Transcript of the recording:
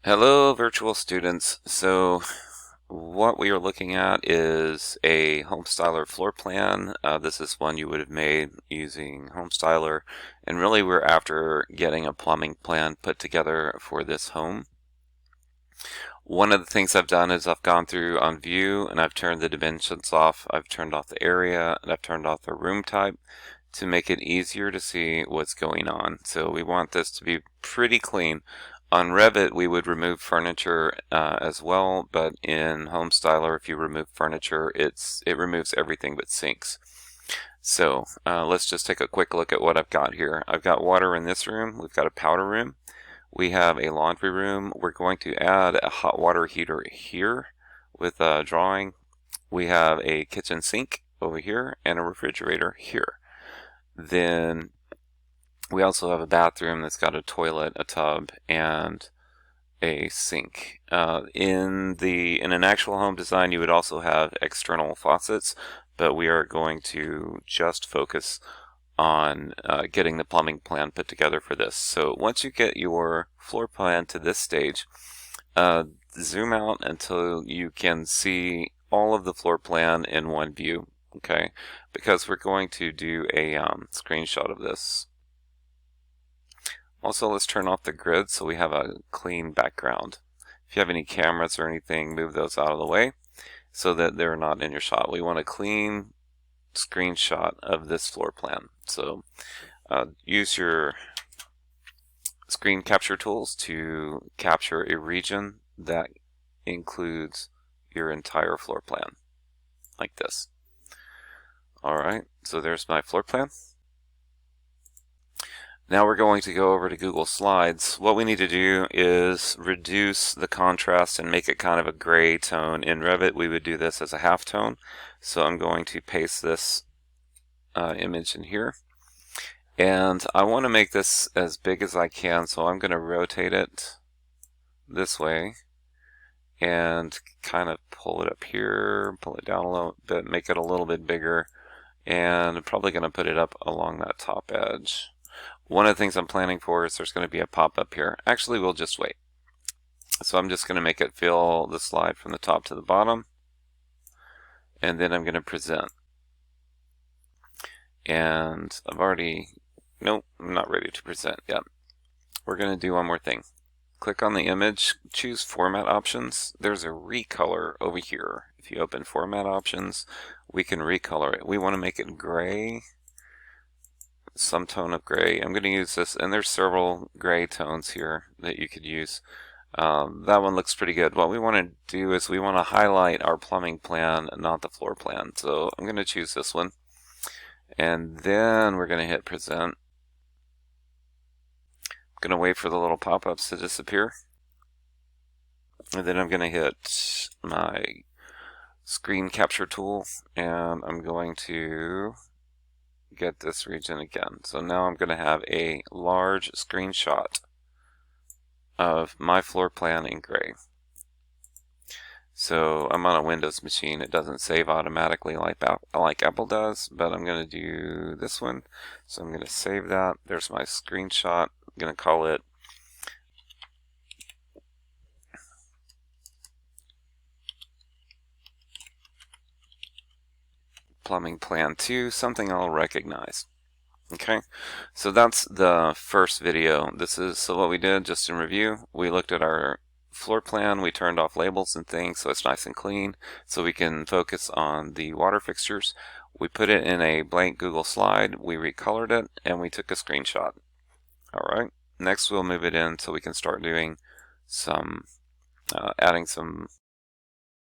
Hello, virtual students. So what we are looking at is a Homestyler floor plan. This is one you would have made using Homestyler, and really we're after getting a plumbing plan put together for this home. One of the things I've done is I've gone through on view and I've turned the dimensions off. I've turned off the area and I've turned off the room type to make it easier to see what's going on. So we want this to be pretty clean. On Revit, we would remove furniture as well, but in Homestyler, if you remove furniture, it removes everything but sinks. So let's just take a quick look at what I've got here. I've got water in this room. We've got a powder room. We have a laundry room. We're going to add a hot water heater here with a drawing. We have a kitchen sink over here and a refrigerator here. Then we also have a bathroom that's got a toilet, a tub, and a sink. In an actual home design, you would also have external faucets, but we are going to just focus on getting the plumbing plan put together for this. So once you get your floor plan to this stage, zoom out until you can see all of the floor plan in one view, okay? Because we're going to do a screenshot of this. Also, let's turn off the grid so we have a clean background. If you have any cameras or anything, move those out of the way so that they're not in your shot. We want a clean screenshot of this floor plan. So use your screen capture tools to capture a region that includes your entire floor plan, like this. Alright, so there's my floor plan. Now we're going to go over to Google Slides. What we need to do is reduce the contrast and make it kind of a gray tone. In Revit, we would do this as a halftone. So I'm going to paste this image in here. And I want to make this as big as I can, so I'm going to rotate it this way and kind of pull it up here, pull it down a little bit, make it a little bit bigger, and I'm probably going to put it up along that top edge. One of the things I'm planning for is there's going to be a pop-up here. Actually, we'll just wait. So I'm just going to make it fill the slide from the top to the bottom, and then I'm going to present. And nope, I'm not ready to present yet. We're going to do one more thing. Click on the image, choose Format Options. There's a recolor over here. If you open Format Options, we can recolor it. We want to make it gray, some tone of gray. I'm going to use this, and there's several gray tones here that you could use. That one looks pretty good. What we want to do is we want to highlight our plumbing plan, not the floor plan. So I'm going to choose this one. And then we're going to hit present. I'm going to wait for the little pop-ups to disappear. And then I'm going to hit my screen capture tool, and I'm going to get this region again. So now I'm going to have a large screenshot of my floor plan in gray. So I'm on a Windows machine. It doesn't save automatically like Apple does, but I'm going to do this one. So I'm going to save that. There's my screenshot. I'm going to call it Plumbing Plan 2, something I'll recognize. Okay, so that's the first video. So what we did, just in review, we looked at our floor plan, we turned off labels and things so it's nice and clean so we can focus on the water fixtures. We put it in a blank Google slide, we recolored it, and we took a screenshot. Alright, next we'll move it in so we can start doing some adding some